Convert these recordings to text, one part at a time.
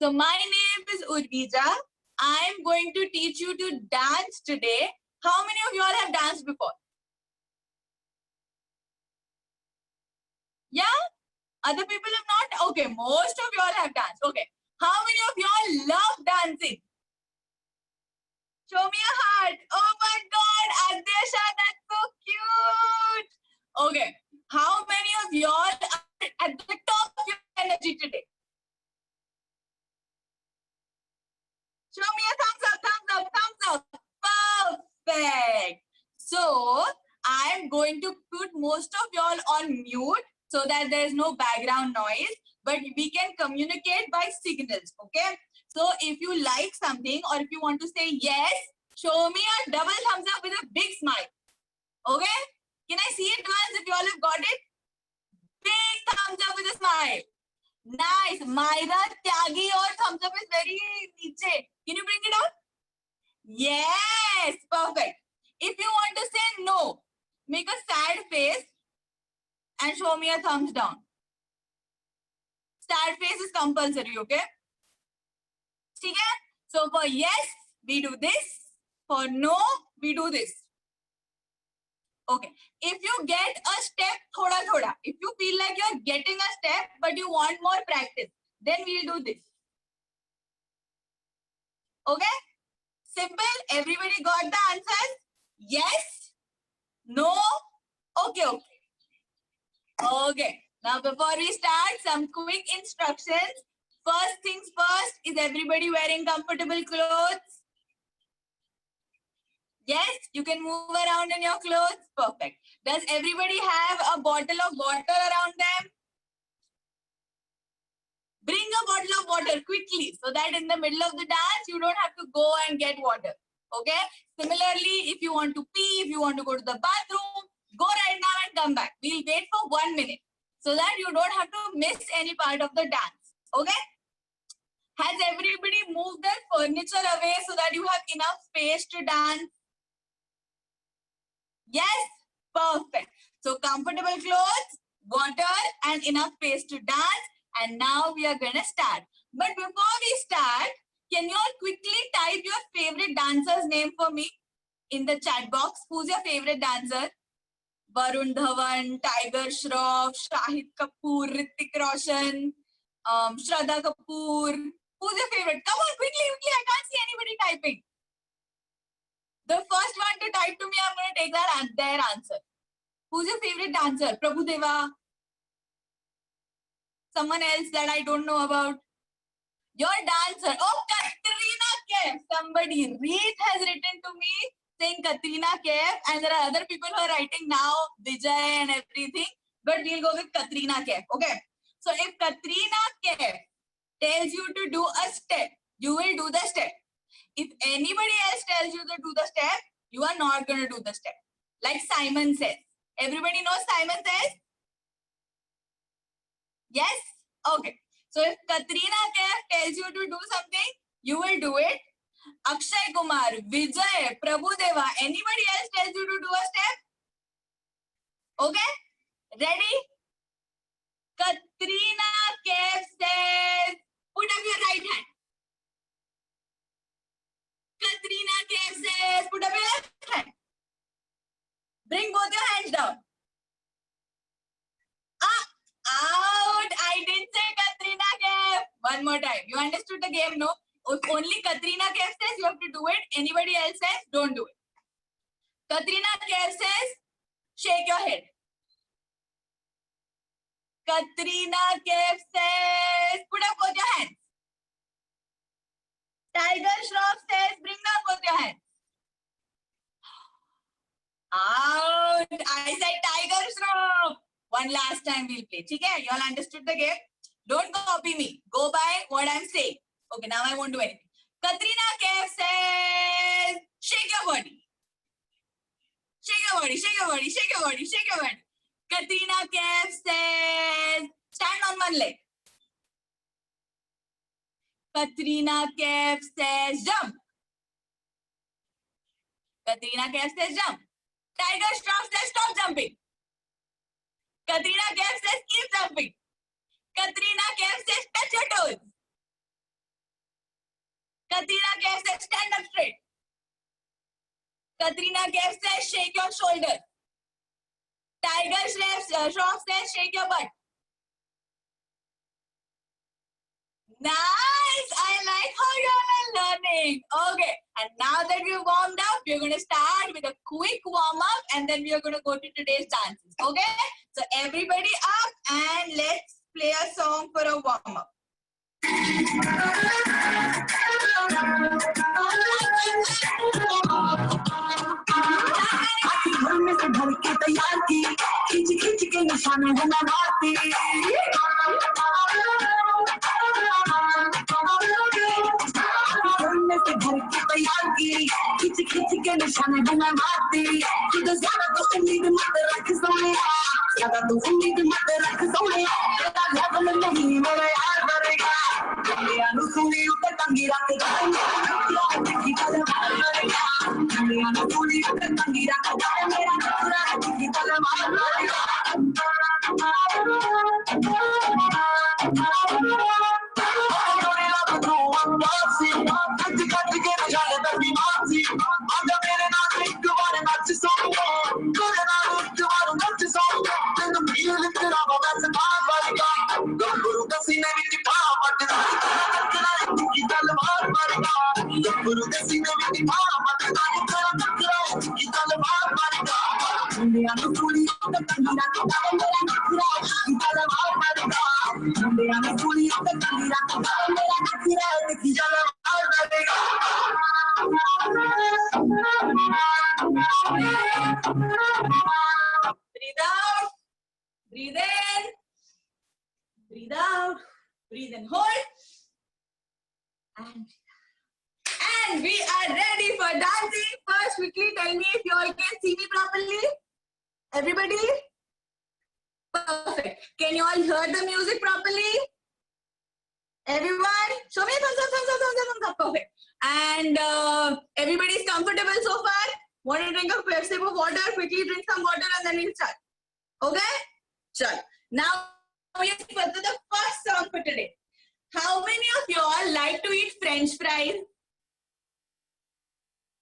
So my name is Urvija. I am going to teach you to dance today. How many of you all have danced before? Yeah? Other people have not? Okay, most of you all have danced. Okay. How many of you all love dancing? Show me a heart. Oh my God, Adesha, that's so cute. Okay. How many of you all are at the top of your energy today? Show me a thumbs up, thumbs up, thumbs up. Perfect. So, I am going to put most of y'all on mute so that there is no background noise, but we can communicate by signals, okay? So, if you like something or if you want to say yes, show me a double thumbs up with a big smile, okay? Can I see it once if you all have got it? Big thumbs up with a smile. Nice. Myra Tyagi, your thumbs up is very niche. Can you bring it up? Yes. Perfect. If you want to say no, make a sad face and show me a thumbs down. Sad face is compulsory, okay? Okay? So for yes, we do this. For no, we do this. Okay. If you get a step, thoda. If you feel like you're getting a step, but you want more practice, then we'll do this. Okay? Simple. Everybody got the answers? Yes? No? Okay. Okay. Now before we start, some quick instructions. First things first, is everybody wearing comfortable clothes? Yes, you can move around in your clothes. Perfect. Does everybody have a bottle of water around them? Bring a bottle of water quickly so that in the middle of the dance, you don't have to go and get water. Okay? Similarly, if you want to pee, if you want to go to the bathroom, go right now and come back. We'll wait for 1 minute so that you don't have to miss any part of the dance. Okay? Has everybody moved their furniture away so that you have enough space to dance? Yes? Perfect. So comfortable clothes, water, and enough space to dance. And now we are going to start. But before we start, can you all quickly type your favorite dancer's name for me in the chat box? Who's your favorite dancer? Varun Dhawan, Tiger Shroff, Shahid Kapoor, Hrithik Roshan, Shraddha Kapoor. Who's your favorite? Come on, quickly. I can't see anybody typing. The first one to type to me, I'm going to take their answer. Who's your favorite dancer? Prabhu Deva? Someone else that I don't know about? Your dancer. Oh, Katrina Kaif. Somebody. Reed has written to me saying Katrina Kaif, and there are other people who are writing now, Vijay and everything. But we'll go with Katrina Kaif. Okay. So if Katrina Kaif tells you to do a step, you will do the step. If anybody else tells you to do the step, you are not going to do the step. Like Simon says. Everybody knows Simon says? Yes? Okay. So if Katrina Kaif tells you to do something, you will do it. Akshay Kumar, Vijay, Prabhu Deva, anybody else tells you to do a step? Okay? Ready? Katrina Kaif says, put up your right hand. Katrina Kaif says, put up your left hand. Bring both your hands down. Out! I didn't say Katrina Kaif. One more time. You understood the game, no? If only Katrina Kaif says, you have to do it. Anybody else says, don't do it. Katrina Kaif says, shake your head. Katrina Kaif says, put up both your hands. Tiger Shroff says, bring down both your hands. Out! I said Tiger Shroff. One last time we'll play. Okay? You all understood the game? Don't copy me. Go by what I'm saying. Okay, now I won't do anything. Katrina Kaif says, shake your body. Shake your body, shake your body, shake your body, shake your body. Katrina Kaif says, stand on one leg. Katrina Kaif says, jump. Katrina Kaif says, jump. Tiger Shroff says, stop jumping. Katrina Kaif says, keep jumping. Katrina Kaif says, touch your toes. Katrina Kaif says stand up straight. Katrina Kaif says shake your shoulder. Tiger Shroff says shake your butt. Nice! I like how you all are learning. Okay, and now that we've warmed up, we're going to start with a quick warm-up and then we are going to go to today's dances. Okay? So everybody up and let's play a song for a warm-up. खिच खिच के निशाने बना मारती तुझे ज्यादा तो उम्मीद मत रख सोनिया ज्यादा तो उम्मीद मत रख सोनिया तेरा लेवल नहीं मेरा यार करेगा मेरा नु सुनी उते टंगी रख की कल मार करेगा मेरा नु सुनी उते टंगी रख मेरा नखरा की कल मार करेगा Breathe out, breathe in, breathe out, breathe in, hold, and we are ready for dancing. First, quickly tell me if you all can see me properly. Everybody? Perfect. Can you all hear the music properly? Everyone? Show me a thumbs up, thumbs up, thumbs up, thumbs up. Perfect. And everybody's comfortable so far? Want to drink a sip of water? Quickly drink some water and then we'll start. Okay? Sure. Now we are going to the first song for today. How many of you all like to eat French fries?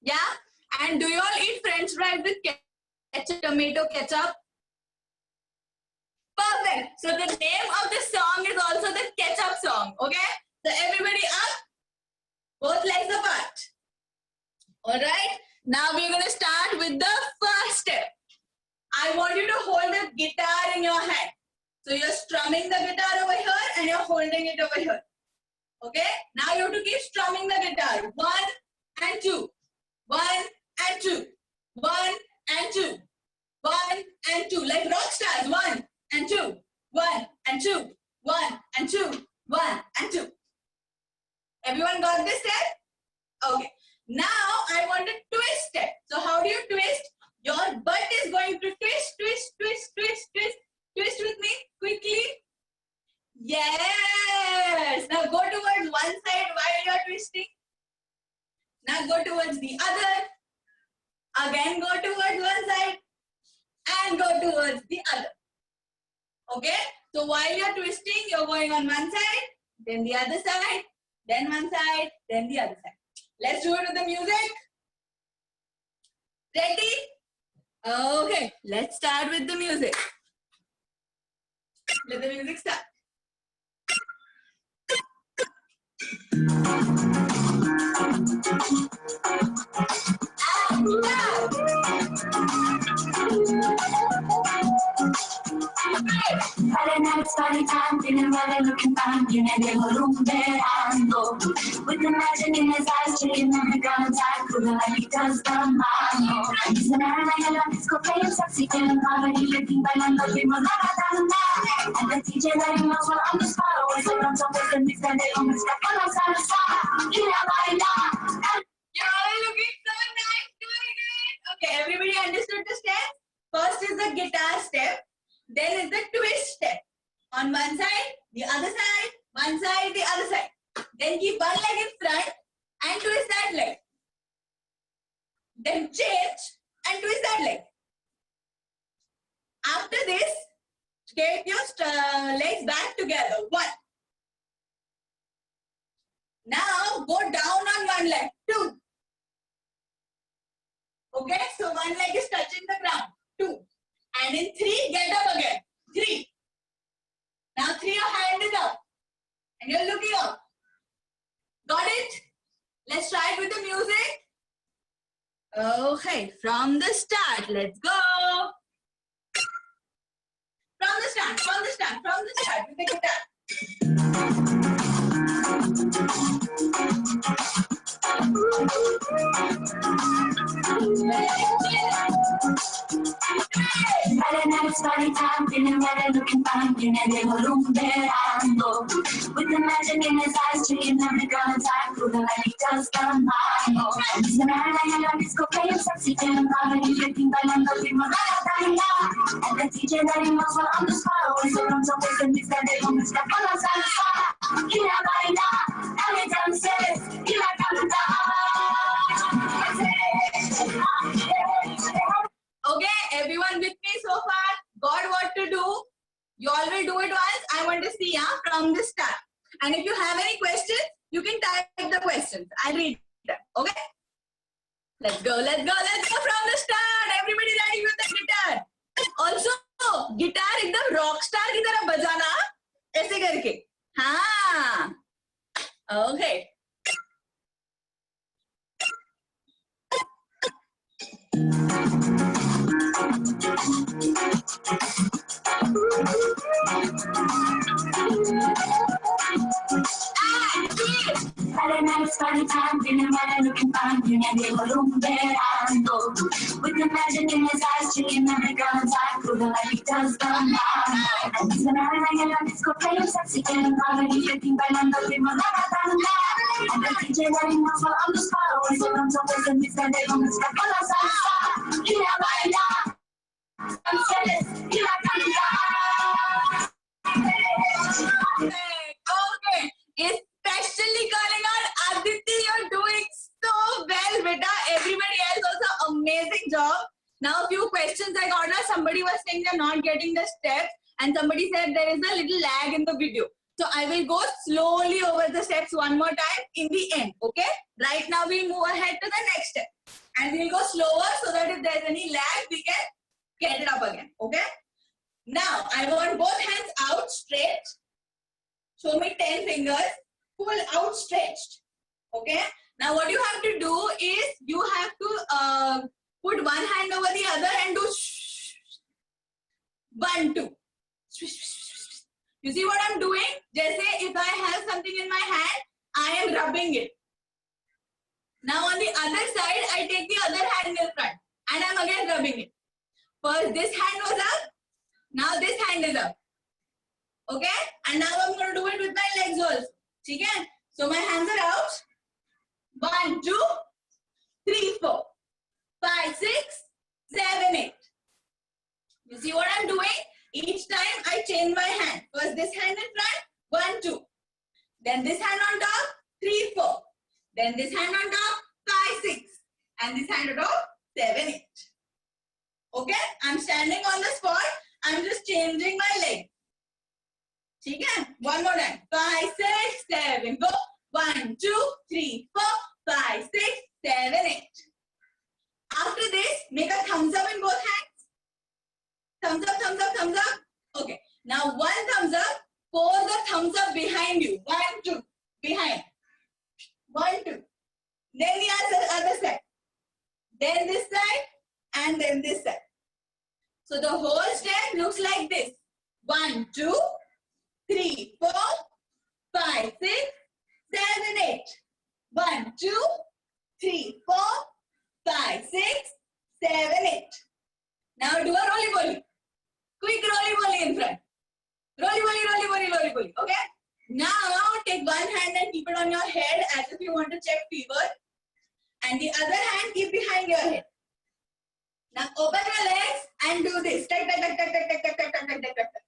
Yeah? And do you all eat French fries with ketchup, tomato ketchup? Perfect. So the name of the song is also the ketchup song. Okay? So everybody up. Both legs apart. Alright? Now we're going to start with the first step. I want you to hold the guitar in your hand. So you're strumming the guitar over here and you're holding it over here. Okay? Now you have to keep strumming the guitar. 1 and 2. 1 and 2. 1 and 2. 1 and 2. Like rock stars. 1 and 2. 1 and 2. 1 and 2. 1 and 2. Everyone got this step? Okay. Now I want a twist step. So how do you twist? Your butt is going to twist, twist, twist, twist, twist. Twist with me quickly. Yes. Now go towards one side while you're twisting. Now go towards the other. Again go towards one side. And go towards the other. Okay? So while you're twisting, you're going on one side, then the other side, then one side, then the other side. Let's do it with the music. Ready? Okay, let's start with the music. Let the music start. Friday night, it's party time, feeling well and looking fine. You know, they go room there and go. With the magic in his eyes, checking every ground tight, cooling like he does the mambo. He's an airline and a disco playing sexy, feeling poverty, living by Lando, we will never down now. And the DJ letting us well on the spot, always like on top of the mix, and they always step on outside the spot. You know, body now. You're all looking so nice doing it. Okay, everybody understood the steps? First is the guitar step. Then is the twist step. On one side, the other side, one side, the other side. Then keep one leg in front and twist that leg. Then change and twist that leg. After this, get your legs back together. 1. Now go down on And in 3, get up again. 3. Now 3, your hand is up. And you're looking up. Got it? Let's try it with the music. Okay, from the start, let's go. From the start, with the guitar. Friday night, it's party time, feeling better, looking fine, tiene Diego rumbeando. With the magic in his eyes, checking every girl inside, proving like he does the mambo. He's the man in la disco, playing sexy, feeling body, shaking, bailando, ritmo, la. And the DJ that he knows while on the spot, always around some place, and he's got Diego mixed up on la salsa. Y la baila, dale dances, y la canta. Okay, everyone with me so far? Got what to do? You all will do it once. I want to see from the start. And if you have any questions, you can type the questions. I'll read them. Okay? Let's go from the start. Everybody ready with the guitar? Also, guitar एकदम rock star की तरह बजाना ऐसे करके. हाँ. Okay. Friday night, it's party time, feeling better, looking fine, tiene Diego rumbeando. With the magic in his eyes, checking every girl inside, proving like he does the mambo. And he's the man in la disco, playing sexy, feeling body, shaking, bailando, ritmo, la. And the DJ that he knows while on the spot, always around some place, and he's got Diego mixed up on la salsa. Y la baila, dances, y la canta. Okay. Especially calling out Aditi, you're doing so well, beta. Everybody else also amazing job. Now a few questions I got. Somebody was saying they're not getting the steps, and somebody said there is a little lag in the video. So I will go slowly over the steps one more time in the end. Okay? Right now we'll move ahead to the next step, and we'll go slower so that if there's any lag, we can get it up again. Okay? Now I want both hands out straight. Show me 10 fingers. Pull outstretched. Okay. Now what you have to do is you have to put one hand over the other and do 1, 2. You see what I'm doing? Just say if I have something in my hand, I am rubbing it. Now on the other side, I take the other hand in front and I'm again rubbing it. First this hand was up. Now this hand is up. Okay? And now I'm going to do it with my legs also. Okay? So my hands are out. 1, 2, 3, 4, 5, 6, 7, 8. You see what I'm doing? Each time I change my hand. First this hand in front, 1, 2. Then this hand on top, 3, 4. Then this hand on top, 5, 6. And this hand on top, 7, 8. Okay? I'm standing on the spot. I'm just changing my leg. Okay? One more time. 5, 6, 7. Go. 1, 2, 3, 4, 5, 6, 7, 8. After this, make a thumbs up in both hands. Thumbs up, thumbs up, thumbs up. Okay. Now one thumbs up. Pour the thumbs up behind you. 1, 2. Behind. 1, 2. Then the other side. Then this side. And then this side. So the whole step looks like this. 1, 2, 3, 4, 5, 6, 7, 8. 1, 2, 3, 4, 5, 6, 7, 8. Now do a roly-poly. Quick roly-poly in front. Roly-poly, roly-poly, roly-poly. Okay? Now take one hand and keep it on your head as if you want to check fever. And the other hand keep behind your head. Now open your legs and do this. Tak, tak, tak, tak, tak, tak, tak, tak, tak, tak, tak.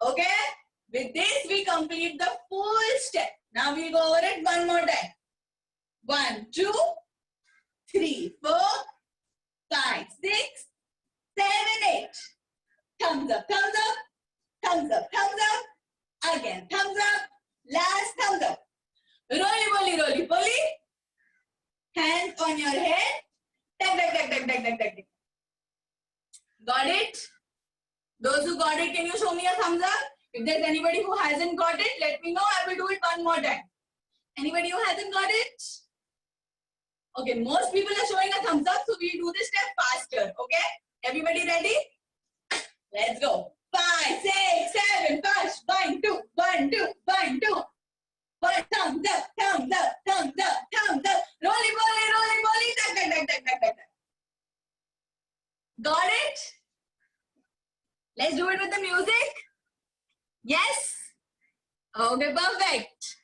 Okay? With this we complete the full step. Now we'll go over it one more time. 1, 2, 3, 4, 5, 6, 7, 8. Thumbs up, thumbs up, thumbs up, thumbs up. Again, thumbs up. Last thumbs up. Roly-poly, roly-poly. Hands on your head. Tak, tak, tak, tak, tak, tak, tak. Got it? Those who got it, can you show me a thumbs up? If there's anybody who hasn't got it, let me know. I will do it one more time. Anybody who hasn't got it? Okay, most people are showing a thumbs up, so we'll do this step faster. Okay? Everybody ready? Let's go. 5, 6, 7, 5. 1, 2, 1, 2, 1, 2. One, thumbs up, thumbs up, thumbs up, thumbs up. Rolly, rolly, rolly, rolly. Duck, duck, duck, duck, duck, duck. Got it? Let's do it with the music. Yes? Okay, perfect.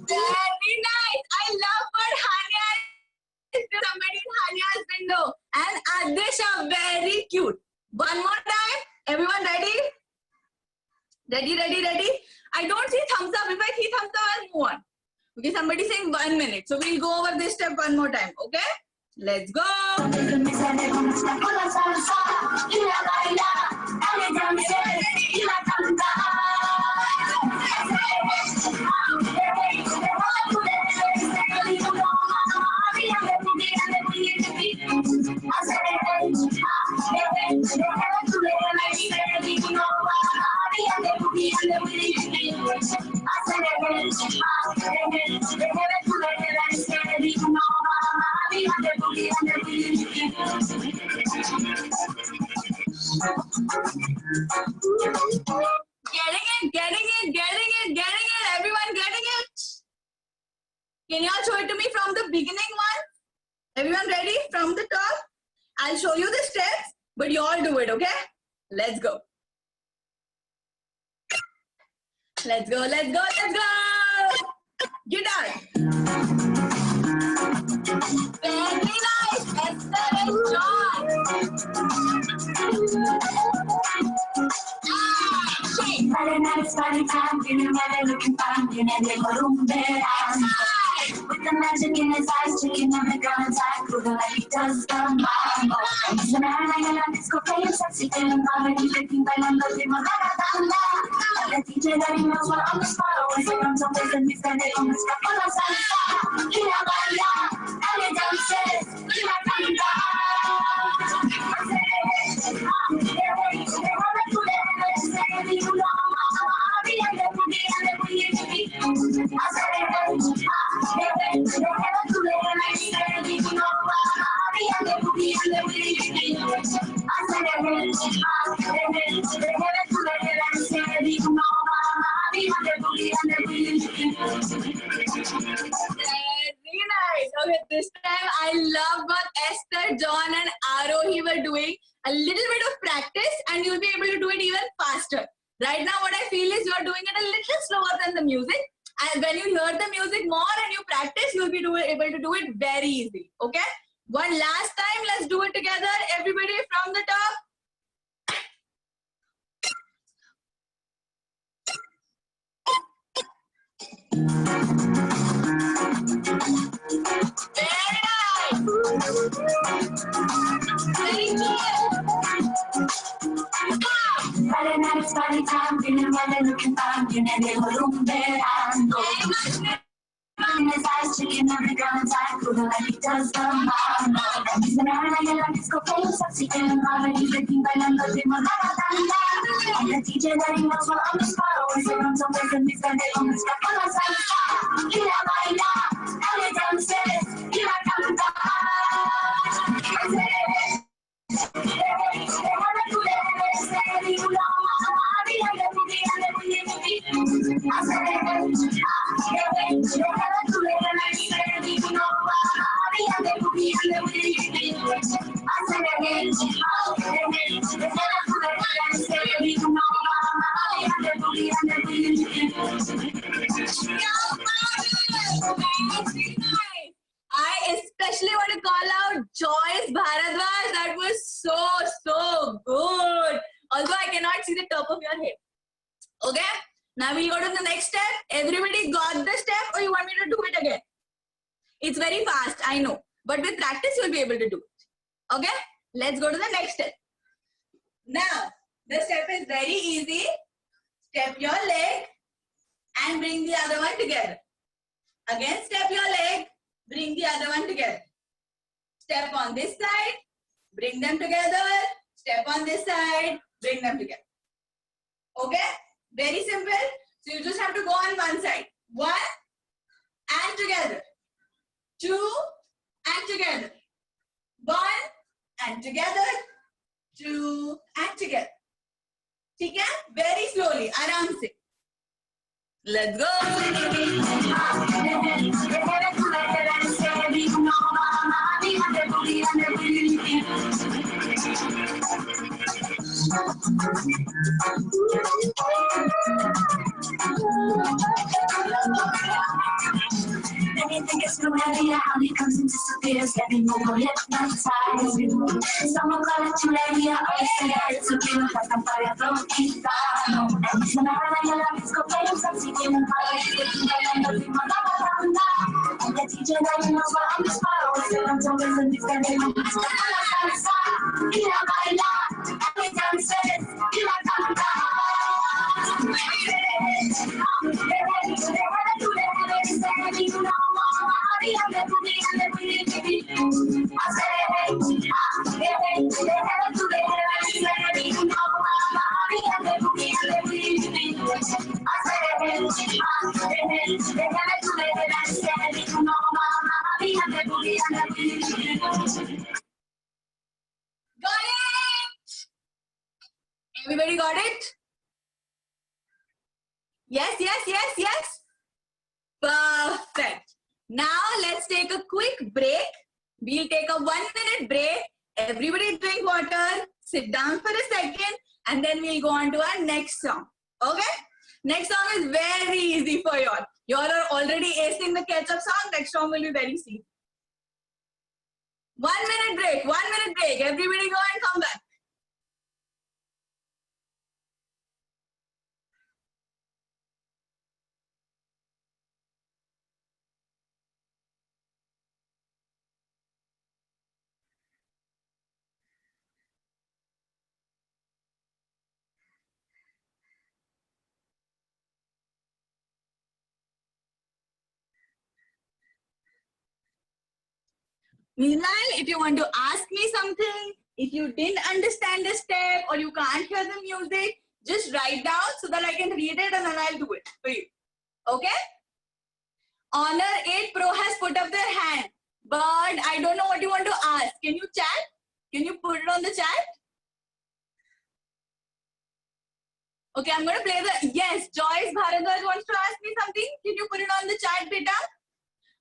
Very nice. I love what Hanya is doing. Somebody in Hanya's window. And Adesha, very cute. One more time. Everyone ready? Ready, ready, ready? I don't see thumbs up. If I see thumbs up, I'll move on. Okay, somebody saying 1 minute. So we'll go over this step one more time. Okay? Let's go. Getting it. Everyone getting it? Can you all show it to me from the beginning one? Everyone ready? From the top? I'll show you the steps, but you all do it, okay? Let's go. Let's go, let's go, let's go! Guitar. Very nice. Esther and John. Friday night's party time, feeling better, looking fine, you know they go room there. With the magic in his eyes, checking every girl inside, proving like he does the mambo. He's an eye like a disco playing sexy, feeling already licking by number, leave my ragatanda. The DJ that he knows what on the spot, always runs on with the mix that they almost got on the salsa. Gira baila, and he dances, gira canta. Okay, this time I love what Esther, John and Arohi were doing. A little bit of practice and you'll be able to do it even faster. Right now what I feel is you are doing it a little slower than the music. And when you hear the music more and you practice, you'll be able to do it very easy. Okay? One last time, let's do it together. Everybody from the top. Very nice. Very good. Friday night's party time, feeling better, looking fine, you know they go room there. In his eyes, checking every girl inside, proving like he does the mambo. He's an eye like a disco playing sexy, feeling already licking by number, leave my ragatanda. And the DJ that he knows what on the spot, always runs on with the mix that they almost got on the salsa. Gira baila, and he dances, gira canta. I Okay. Now we'll go to the next step. Everybody got the step, or you want me to do it again? It's very fast, I know. But with practice, you'll be able to do it. Okay? Let's go to the next step. Now, the step is very easy. Step your leg and bring the other one together. Again, step your leg, bring the other one together. Step on this side, bring them together. Step on this side, bring them together. Okay? Very simple. So you just have to go on one side. One and together. Two and together. One and together. Two and together. ठीक है? Very slowly. आराम से. Let's go. Anything gets too heavy, how he comes and disappears. Every move will hypnotize you. Someone call it too late, I always say that it's a real like I'm fire from Itano. And it's not like I love his complaints, I'm seeking and calling. And the teacher that he knows what I'm just following. I'm talking to this guy, I'm just following. He not my love. Every time he says, he like I'm Got it? Everybody got it? Yes, yes, yes, yes. Perfect. Now let's take a quick break. We'll take a 1-minute break. Everybody drink water, sit down for a second, and then we'll go on to our next song. Okay? Next song is very easy for y'all. Y'all are already acing the ketchup song. Next song will be very easy. 1-minute break, 1-minute break. Everybody go and come back. Meanwhile, if you want to ask me something, if you didn't understand the step or you can't hear the music, just write down so that I can read it and then I'll do it for you. Okay? Honor 8 Pro has put up their hand, but I don't know what you want to ask. Can you chat? Can you put it on the chat? Okay, I'm going to play the... Yes, Joyce Bharadwaj wants to ask me something. Can you put it on the chat, beta?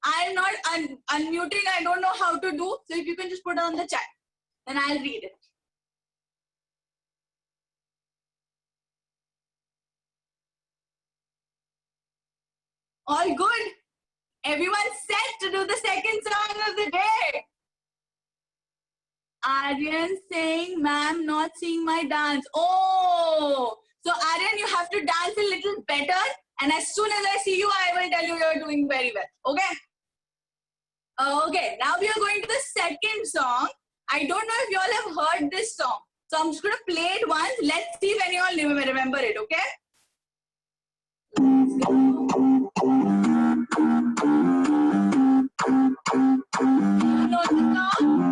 I'm not unmuting. I don't know how to do. So if you can just put it on the chat, then I'll read it. All good. Everyone set to do the second song of the day. Aryan saying, ma'am, not seeing my dance. Oh, so Aryan, you have to dance a little better. And as soon as I see you, I will tell you you're doing very well. Okay? Okay, now we are going to the second song. I don't know if you all have heard this song. So I'm just going to play it once. Let's see when you all remember it, okay? You know the song?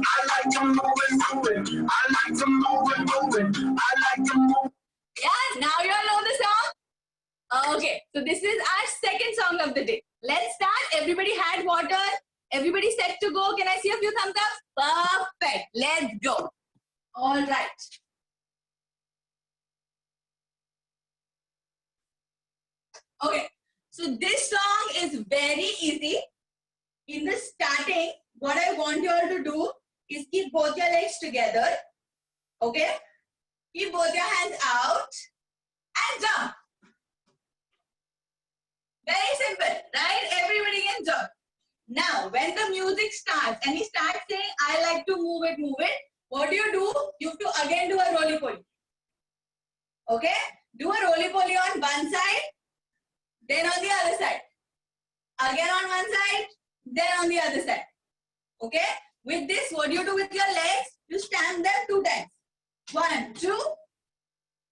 I like to move it. I like to move it. I like to move. Yeah, now you all know the song? Okay, so this is our second song of the day. Let's start. Everybody had water. Everybody set to go. Can I see a few thumbs up? Perfect. Let's go. All right. Okay, so this song is very easy. In the starting, what I want you all to do is keep both your legs together. Okay? Keep both your hands out and jump. Very simple, right? Everybody can jump. Now, when the music starts and he starts saying, I like to move it, what do? You have to again do a roly-poly. Okay? Do a roly-poly on one side, then on the other side. Again on one side, then on the other side. Okay? With this, what do you do with your legs? You stand them 2 times. 1, 2,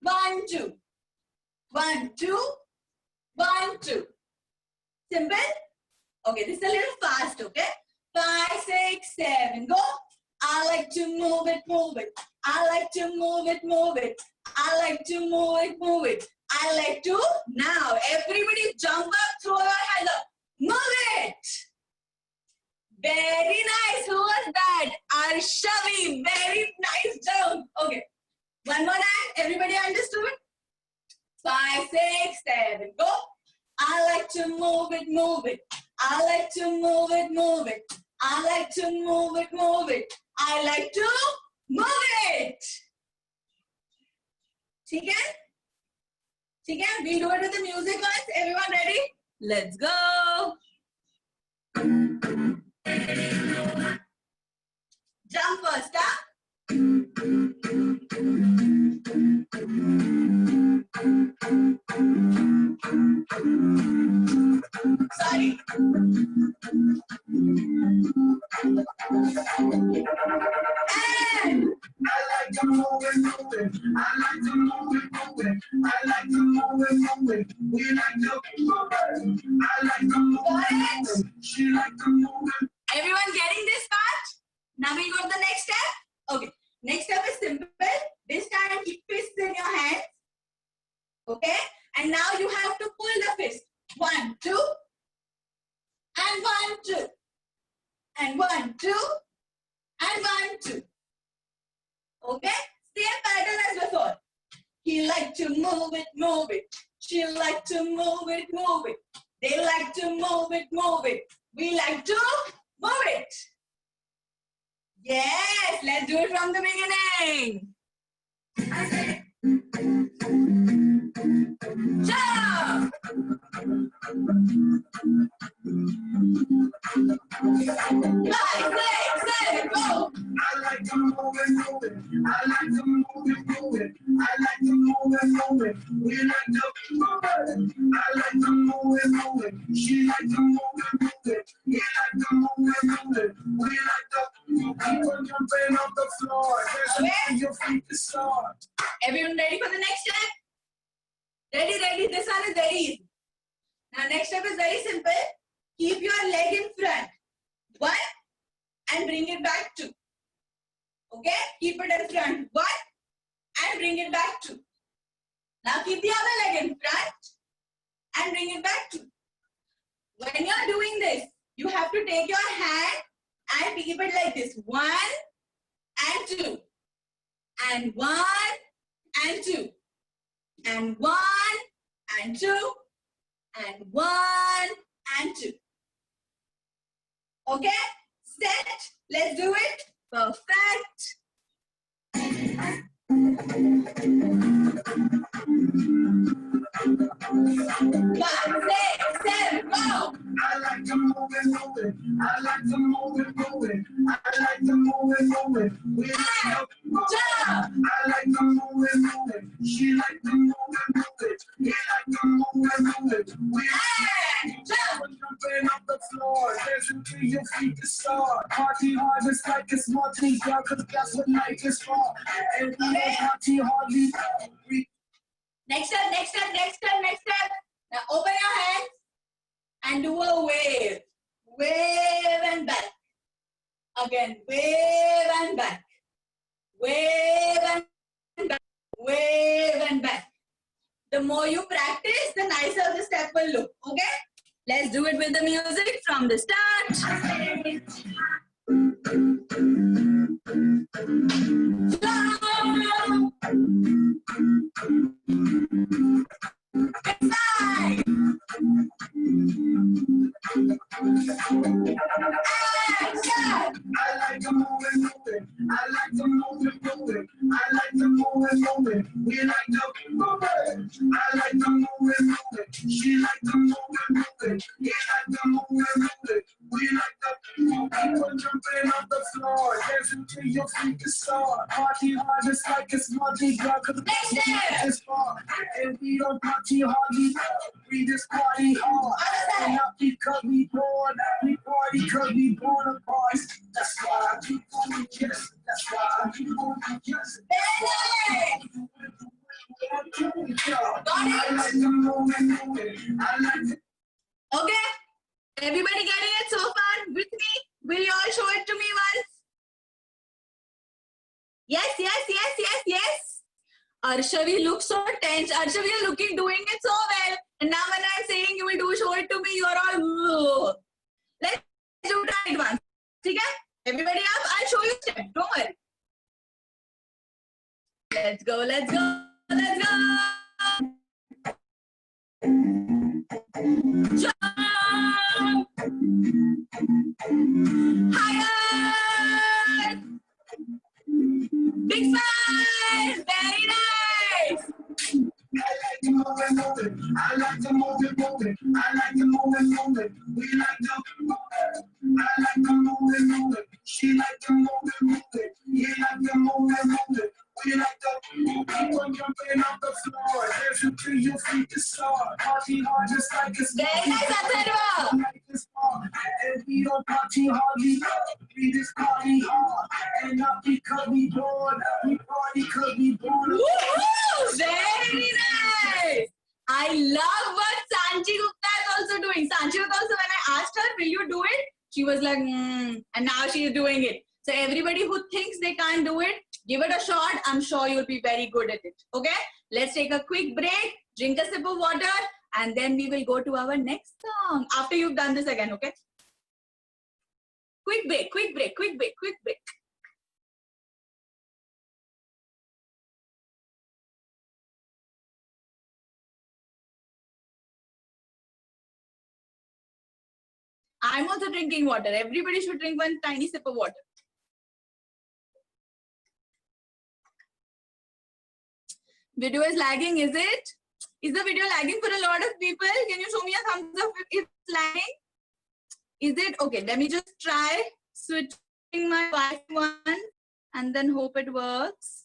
1, 2. 1, 2, 1, 2. Simple? Okay, this is a little fast, okay? 5, 6, 7, go. I like to move it, move it. I like to move it, move it. I like to move it, move it. I like to. Now, everybody jump up, throw your hands up. Move it. Very nice. Who was that? Arshavi. Very nice jump. Okay. One more time. Everybody understood? 5, 6, 7, go. I like to move it, move it. I like to move it, move it. I like to move it, move it. I like to move it. ठीक है? ठीक है? We do it with the music once. Everyone ready? Let's go. Jump first, huh? Sorry. And I like to move it, move it. I like to move it, move it. I like to move it, move it. We like to move it. I like to move it, move it. She like to move it. everyone getting this part? Now we go to the next step. Okay. Next step is simple. This time keep fists in your hands. Okay. And now you have to pull the fist. 1, 2. And 1, 2. And 1, 2. And 1, 2. Okay? Same pattern as before. He like to move it, move it. She like to move it, move it. They like to move it, move it. We like to move it. Yes, let's do it from the beginning. Jump! 5, 6, 7, go! I like to move it, move it. I like to move it, move it. I like to move it, move it. We like to move it. I like to move it, move it. She like to move it, move it. He like to move it, move it. We like to move it. People jumping off the floor. There's your feet to start. Everyone ready for the next step? Ready, ready. This one is very easy. Now next step is very simple. Keep your leg in front. 1 and bring it back 2. Okay? Keep it in front. 1 and bring it back 2. Now keep the other leg in front and bring it back 2. When you are doing this, you have to take your hand and keep it like this. 1 and 2. And 1 and 2. And 1 and 2. And 1 and 2. Okay? Set. Let's do it. Perfect. 5, 6, 7, go. I like to move it, move it. I like to move it, move it. I like to move it, move it. We like to move it. I like to move it, move it. She like to move it, move it. He like to move it, move it. We like to jumping off the floor. There's your feet to start. Party hard just like it's Martin Girl, cause that's what life is for. And we don't party hardly. Next step, next step, next step, next step. Now open your hands and do a wave. Wave and back. Again, wave and back. Wave and back. Wave and back. The more you practice, the nicer the step will look. Okay? Let's do it with the music from the start. Inside. I like to move it, move it. I like to move it, move it. I like to move it, move it. We like to move it. I like to move it, move it. She like to move it, move it. He like to move it, move it. We like the people jumping on the floor, dancing till your feet is sore. Party hard just like it's Mardi Gras, 'cause it's far. And we don't party hardly, we just party hard. And not because we born, we party 'cause we born apart. That's why I keep on yes, that's why I keep on yes. I like the moment, I like the Okay, everybody getting it so far with me? Will you all show it to me once? Yes, yes, yes, yes, yes. Arshavi looks so tense. Arshavi, you're doing it so well. And now when I'm saying you will show it to me, you're all, ugh. Let's do it once. Okay? Everybody up, I'll show you steps. Don't worry. Let's go, let's go, let's go. Jump! Higher! Big smile! Very nice! I like the moment. I like the moment. I like the moment. We like the moment. I like the moment. She like the moment. He like the moment. We like the people jumping off the floor, dancing till your feet is sore. Party hard just like it's Very nice, Atharva. like it's hard. And we don't party hardly, we just party hard. And not because we born, we party 'cause we born. Woohoo! Very nice! I love what Sanchi Gupta is also doing. Sanchi Gupta also, when I asked her, will you do it? She was like, and now she is doing it. So everybody who thinks they can't do it, give it a shot. I'm sure you'll be very good at it. Okay? Let's take a quick break, drink a sip of water, and then we will go to our next song. After you've done this again, okay? Quick break, quick break, quick break, quick break. I'm also drinking water. Everybody should drink one tiny sip of water. Video is lagging, is it? Is the video lagging for a lot of people? Can you show me a thumbs up if it's lagging? Is it? Okay, let me just try switching my Wi-Fi one and then hope it works.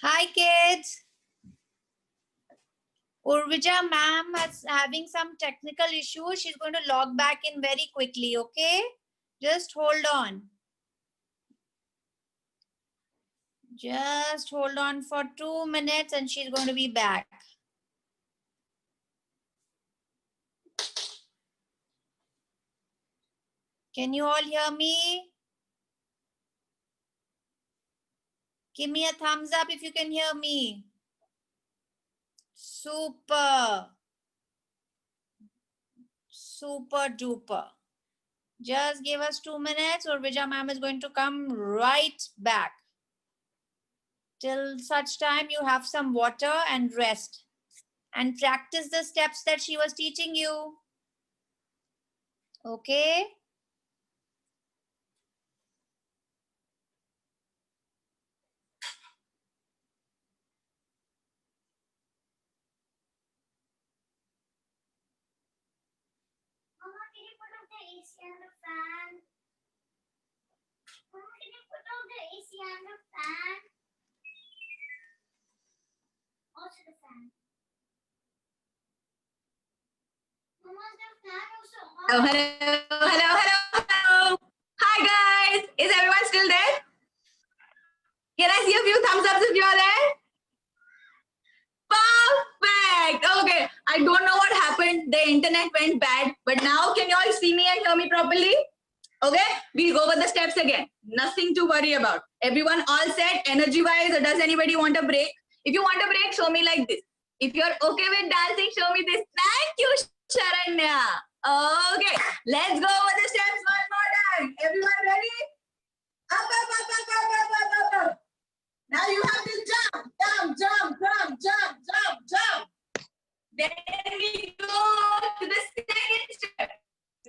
Hi, kids. Urvija ma'am is having some technical issues. She's going to log back in very quickly, okay? Just hold on. Just hold on for 2 minutes and she's going to be back. Can you all hear me? Give me a thumbs up if you can hear me. Super. Super duper. Just give us 2 minutes or Urvija ma'am is going to come right back. Till such time you have some water and rest and practice the steps that she was teaching you. Okay? Mama, can you put off the AC and the fan? Mama, can you put off the AC and the fan? Also the fan. Mama, is the fan also on? Oh, hello. Hi, guys. Is everyone still there? Can I see a few thumbs ups if you're there? Perfect. Okay. I don't know what happened. The internet went bad. But now can you all see me and hear me properly? Okay. We'll go over the steps again. Nothing to worry about. Everyone all set energy-wise, or does anybody want a break? If you want a break, show me like this. If you're okay with dancing, show me this. Thank you, Sharanya. Okay. Let's go over the steps one more time. Everyone ready? Up, up, up, up, up, up, up, up, up. Now you have to jump, jump, jump, jump, jump, jump, jump. Then we go to the second step.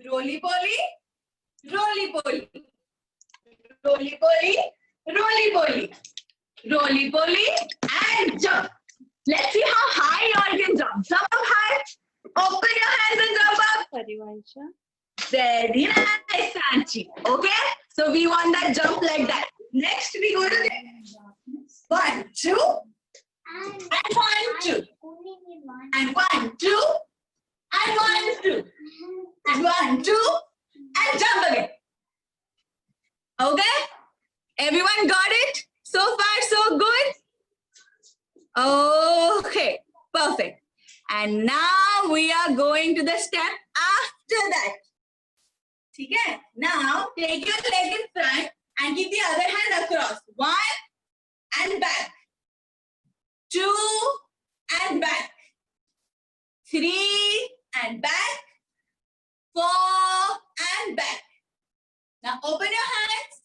Roly-poly, roly-poly. Roly-poly, roly-poly. Roly-poly and jump. Let's see how high y'all can jump. Jump up high. Open your hands and jump up. Very nice, Sanchi. Okay? So we want that jump like that. Next we go to the 1, 2, and 1, 2. Only need one. And 1, 2, and 1, 2. And 1, 2, and jump again. Okay? Everyone got it? So far, so good? Okay, perfect. And now we are going to the step after that. Okay? Now, take your leg in front and keep the other hand across. 1 and back. 2 and back. 3 and back. 4 and back. Now open your hands.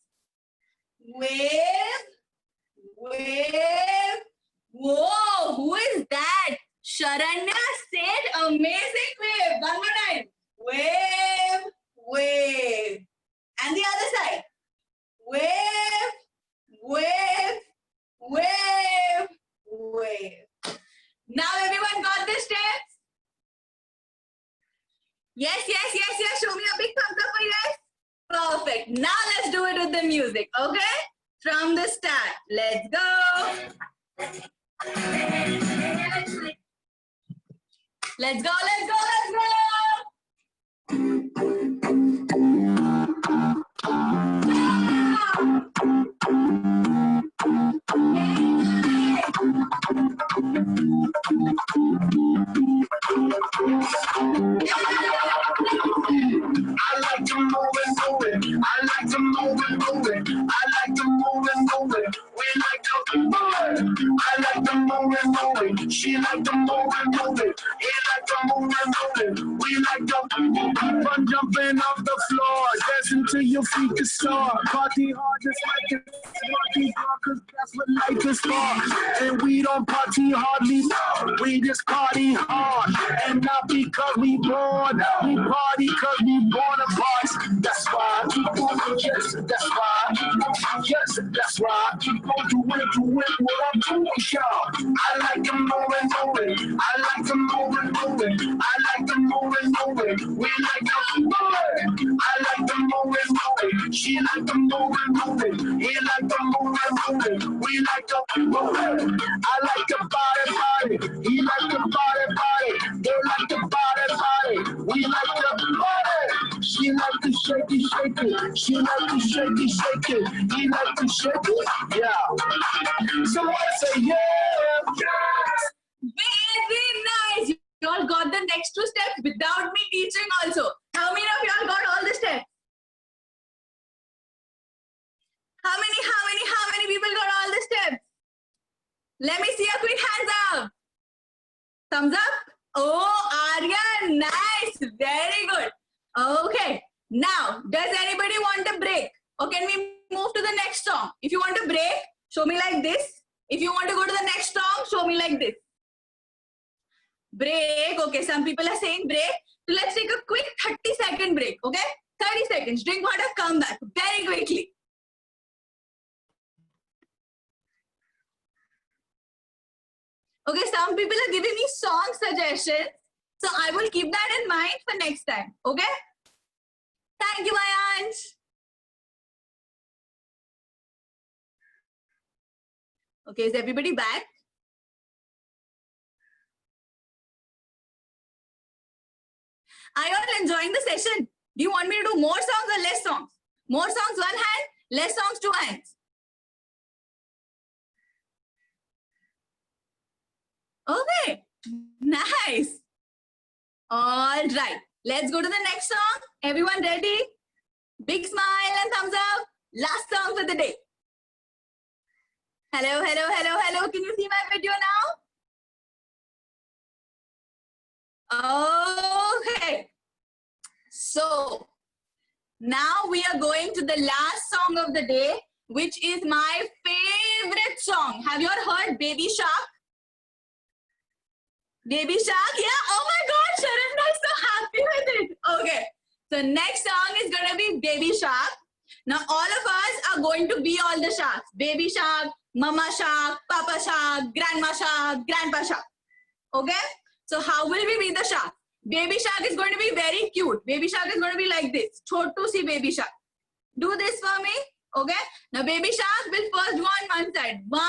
Wave. Wave. Whoa, who is that? Sharanya said amazing wave. One more time. Wave. Wave. And the other side. Wave. Wave. Wave. Wave. Now everyone got the steps? Yes, yes, yes, yes. Show me a big thumbs up for yes. Perfect. Now let's do it with the music, okay? From the start. Let's go. Let's go, let's go, let's go. I like to move and move it. I like to move and move it. I like to move and move it. We like to move it. I like to move and move it. She like to move and move it. He like to move and move it. We like to move it. Fun jumping off the floor. Dancing till your feet can soar. Party hard just like it. Party hard cause that's what life is for. And we don't party hardly. We just party hard. And not because we born. We party cause we born a boys. That's why. Yes, that's why. Yes, that's why. Keep on doing what I'm doing, y'all. I like to move and move it. I like to move and move it. I like to move and move it. We like to move it. I like to move and move it. She like to move and move it. He like to move and move move it. We like to move it. I like to body. He like to body. They like to body. We like to body. She like to shake it. She like to shake it. He like to shake it. Yeah. Somebody say yeah. Very nice. You all got the next 2 steps without me teaching also. How many of you all got all the steps? How many people got all the steps? Let me see a quick hands up. Thumbs up. Oh, Aryan, nice. Very good. Okay. Now, does anybody want a break? Or can we move to the next song? If you want a break, show me like this. If you want to go to the next song, show me like this. Break. Okay, some people are saying break. So let's take a quick 30-second break. Okay? 30 seconds. Drink water, come back very quickly. Okay, some people are giving me song suggestions. So I will keep that in mind for next time. Okay? Thank you, Ayansh. Okay, is everybody back? Are you all enjoying the session? Do you want me to do more songs or less songs? More songs, 1 hand, less songs, 2 hands. Okay, nice. All right, let's go to the next song. Everyone ready? Big smile and thumbs up. Last song for the day. Hello. Can you see my video now? Okay. So, now we are going to the last song of the day, which is my favorite song. Have you all heard Baby Shark? Baby Shark? Yeah? Oh my God, Sharon is so happy with it. Okay. So, next song is going to be Baby Shark. Now, all of us are going to be all the sharks. Baby Shark, Mama Shark, Papa Shark, Grandma Shark, Grandpa Shark. Okay? So, how will we be the shark? Baby Shark is going to be very cute. Baby Shark is going to be like this. Chotu si Baby Shark. Do this for me. Okay? Now, Baby Shark will first go on one side. 1,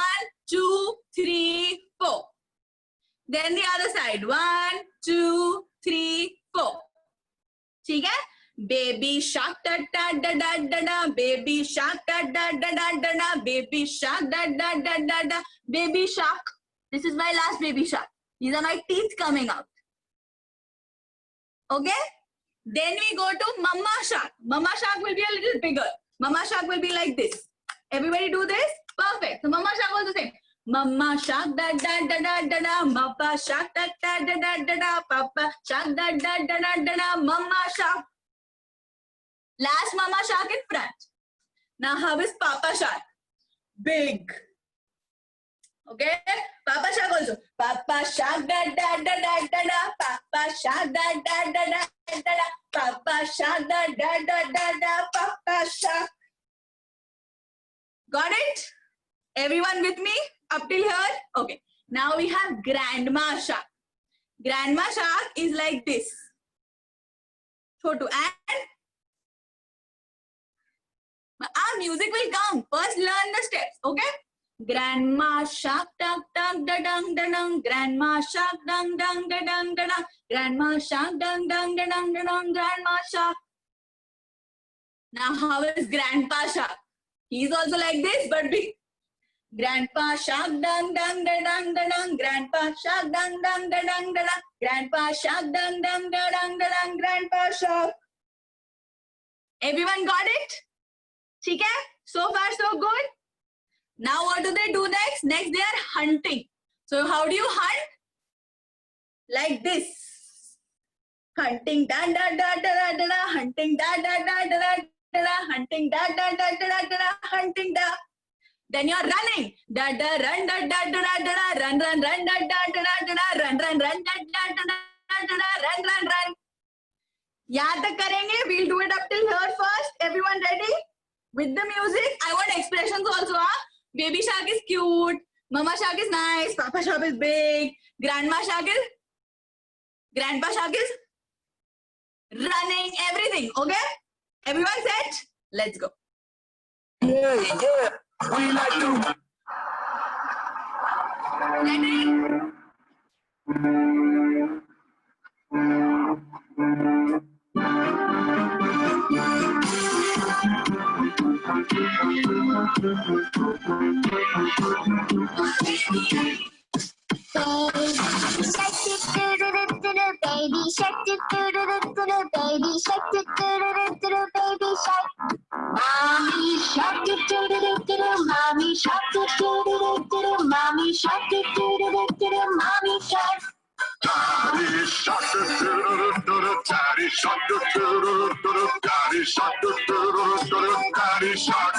2, 3, 4. Then the other side. 1, 2, 3, 4. ठीक है? Baby shark da da da da da da. Baby shark da da da da da da. Baby shark da da da da da. Baby shark. This is my last baby shark. These are my teeth coming out. Okay? Then we go to Mama Shark. Mama Shark will be a little bigger. Mama Shark will be like this. Everybody do this? Perfect. So Mama Shark also same. Mama Shark da da da da da da. Papa Shark da da da da da da. Papa Shark da da da da da da. Mama Shark. Last Mama Shark in front. Now how is Papa Shark? Big. Okay? Papa Shark also. Papa Shark da da da da da da. Papa Shark da da da da da da. Papa Shark da da da da da. Papa Shark. Got it? Everyone with me? Up till here? Okay. Now we have Grandma Shark. Grandma Shark is like this. Chotu. And our music will come. First learn the steps. Okay? Grandma Shark dung dung da dung da dung. Grandma Shark dung dung da dung da dung. Grandma Shark dung dung da dung da dung. Grandma Shark. Now how is Grandpa Shark? He's also like this but big. Grandpa Shark dung dung da dung da dung. Grandpa Shark dung dung da dung da dung. Grandpa Shark dung dung da dung da dung. Grandpa Shark. Everyone got it? Okay? So far so good. Now what do they do next? Next they are hunting. So how do you hunt? Like this. Hunting da da da da da da. Hunting da da da da da da. Hunting da da da da da da. Hunting da. Then you are running. Da da run da da da da da. Run run run da da da da da. Run run run da da da da da. Run run run. याद तक करेंगे. We'll do it up till here first. Everyone ready? With the music, I want expressions also. Baby Shark is cute. Mama Shark is nice. Papa Shark is big. Grandpa Shark is running. Everything. Okay? Everyone set? Let's go. Yeah. We like to. Ready? Baby shark, do do do do do do, baby shark, do do do do do, baby shark. Mommy shark, do do do do do, mommy shark, do do do do do, mommy shark, do do do do do, mommy shark. Daddy shark, do do do do do, daddy shark, do do do do do, daddy shark, do do do do do, daddy shark.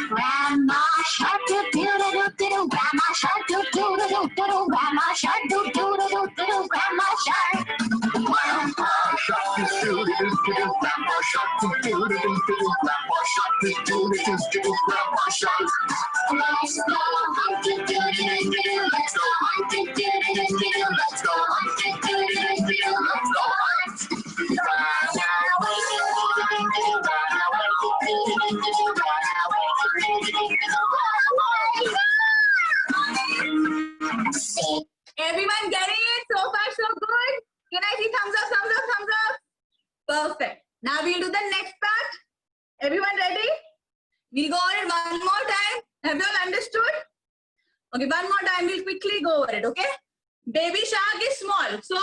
Grandma shark, do do do do do, grandma shark, do do do do do, grandma shark, do do do do do, grandma shark. Grandpa shark, do do do do do, grandma shark, do do do do do, grandma shark, do do do do do, grandma shark. Let's go hunt, do do do do do, let's go hunt, do do do do do, let's go hunt, do do do do do, let's go hunt. Run away, do do do do, run away, do do do do, run away, do do do do, run away. Everyone getting it? So far, so good? Can I see thumbs up, thumbs up, thumbs up? Perfect. Now we'll do the next part. Everyone ready? We'll go over it one more time. Have you all understood? Okay, one more time. We'll quickly go over it, okay? Baby shark is small. So,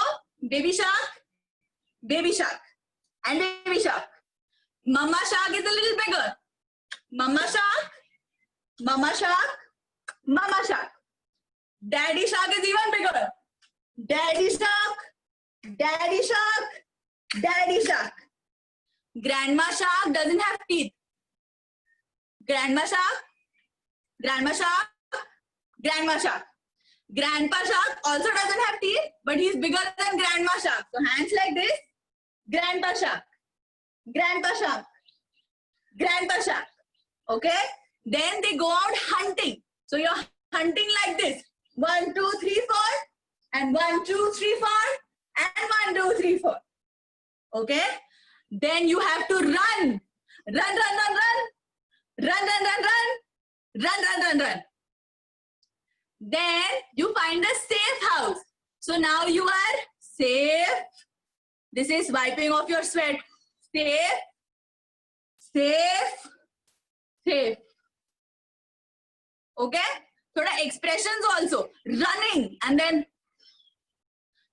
baby shark, and baby shark. Mama shark is a little bigger. Mama shark, mama shark, mama shark. Daddy shark is even bigger. Daddy shark, daddy shark, daddy shark. Grandma shark doesn't have teeth. Grandma shark, grandma shark, grandma shark. Grandpa shark also doesn't have teeth, but he's bigger than grandma shark. So hands like this. Grandpa shark, grandpa shark, grandpa shark. Okay? Then they go out hunting. So you're hunting like this. 1, 2, 3, 4. And 1, 2, 3, 4. And 1, 2, 3, 4. Okay? Then you have to run. Run, run, run, run. Run, run, run, run. Run, run, run, run. Then you find a safe house. So now you are safe. This is wiping off your sweat. Safe, safe, safe. Okay? So the expressions also. Running and then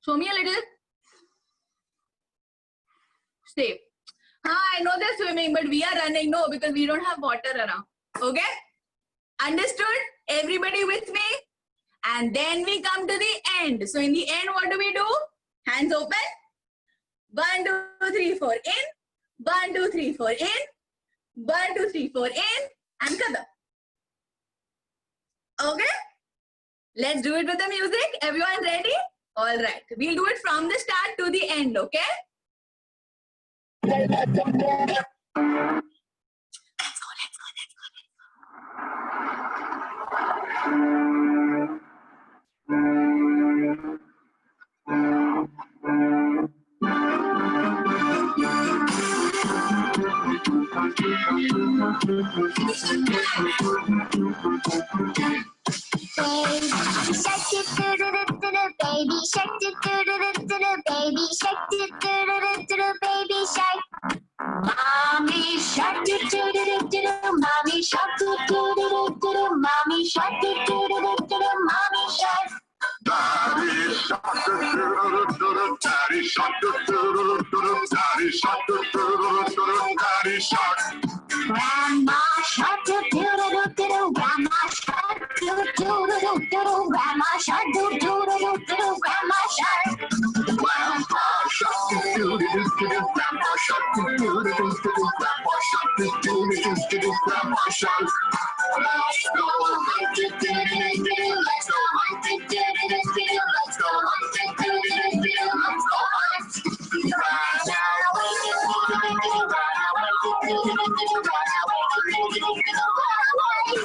show me a little. Safe. I know they're swimming, but we are running. No, because we don't have water around. Okay? Understood? Everybody with me? And then we come to the end. So in the end, what do? Hands open. 1, 2, 3, 4 in. 1, 2, 3, 4 in. 1, 2, 3, 4 in. And khatam. Okay? Let's do it with the music. Everyone ready? All right. We'll do it from the start to the end. Okay? Let's go. Baby shark, do do do do do, baby shark, do do do do do, baby shark. Mommy shark, do do do do do, mommy shark, do do do do do, mommy shark, do do do do do, mommy shark. Daddy shark, do do do do, daddy shark, do do do do, daddy shark, do do do do, daddy shark. Grandma shark, do do do do, grandma shark, do do do do, grandma shark, do do do do, grandma shark. Grandpa shark, do do do do, grandma shark, do do do do, grandma shark, do do do do, grandma shark. Let's go hunt, do do do do, let's go hunt, do do do do, let's go hunt, do do do do, let's go hunt. Run away, do do do do, run away, do do do do, run away, do do do do, run away.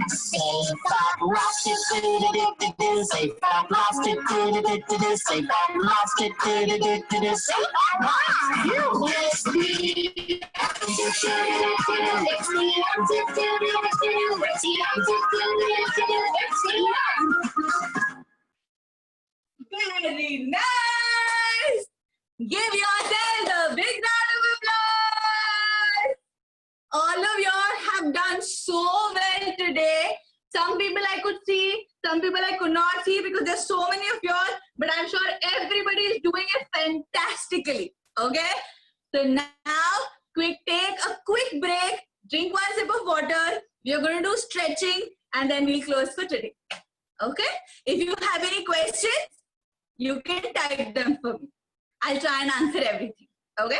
Safe, I've lost it, do-do-do-do-do. Safe, I've lost it, do-do-do-do-do. Safe, I've lost it, do-do-do-do-do. Safe, I've lost you. It's me. It's Very nice. Give yourselves a big round of applause. All of y'all have done so well today. Some people I could see, some people I could not see because there's so many of y'all, but I'm sure everybody is doing it fantastically. Okay? So now, take a quick break, drink one sip of water. We are going to do stretching and then we'll close for today. Okay? If you have any questions, you can type them for me. I'll try and answer everything. Okay?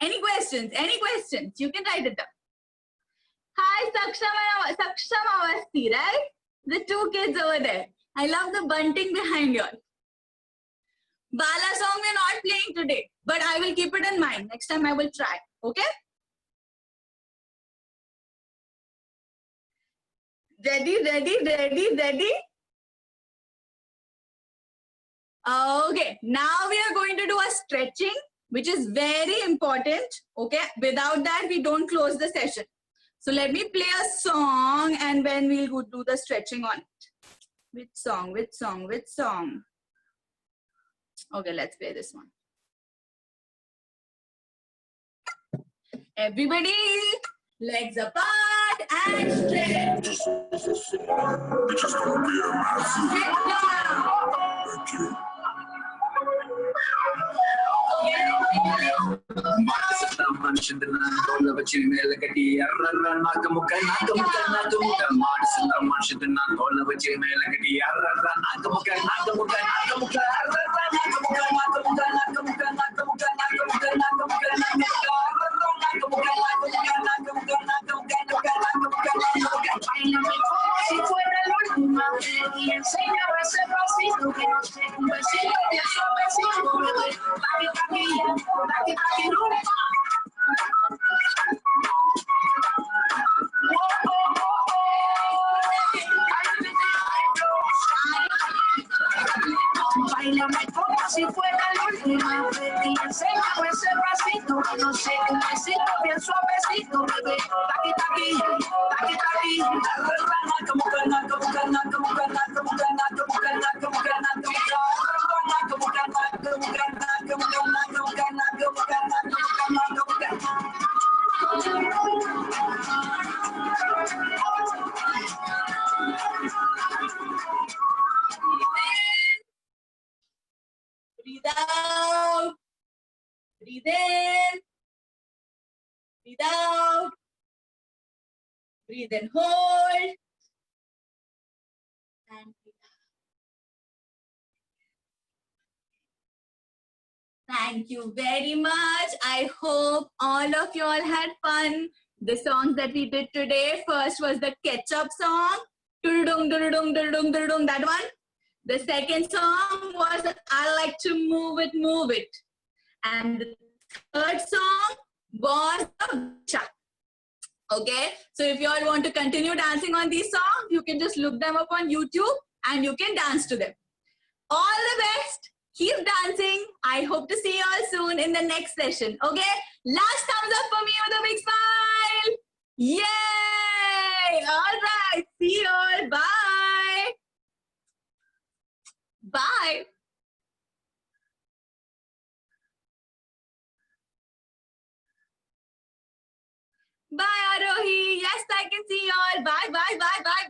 Any questions? Any questions? You can write it down. Hi, Saksham Awasthi, right? The two kids over there. I love the bunting behind y'all. Bala song we're not playing today, but I will keep it in mind. Next time I will try. Okay? Ready, ready, ready, ready? Okay, now we are going to do a stretching, which is very important. Okay, without that, we don't close the session. So let me play a song and then we'll go do the stretching on it. Which song, which song, which song? Okay, let's play this one. Everybody, legs apart and stretch. This is gonna be a massive. Thank you. Si fuera la última vez y enséñame ese pasito que no sé un besito bien suavecito, bebé. Taqui, taqui, rumba. Báilame como si fuera la última vez y enséñame ese pasito que no sé un besito bien suavecito, bebé. Taqui, taqui, taqui, taqui. Breathe out. Breathe in. Breathe out. Breathe and hold. And breathe out. Thank you very much. I hope all of you all had fun. The songs that we did today, first was the ketchup song. That one. The second song was I Like to Move It. And the third song was the Cha. Okay, so if you all want to continue dancing on these songs, you can just look them up on YouTube and you can dance to them. All the best. Keep dancing. I hope to see you all soon in the next session. Okay, last thumbs up for me with a big smile. Yay! All right, see you all. Bye. Bye. Bye, Arohi. Yes, I can see you all. Bye, bye, bye, bye, bye.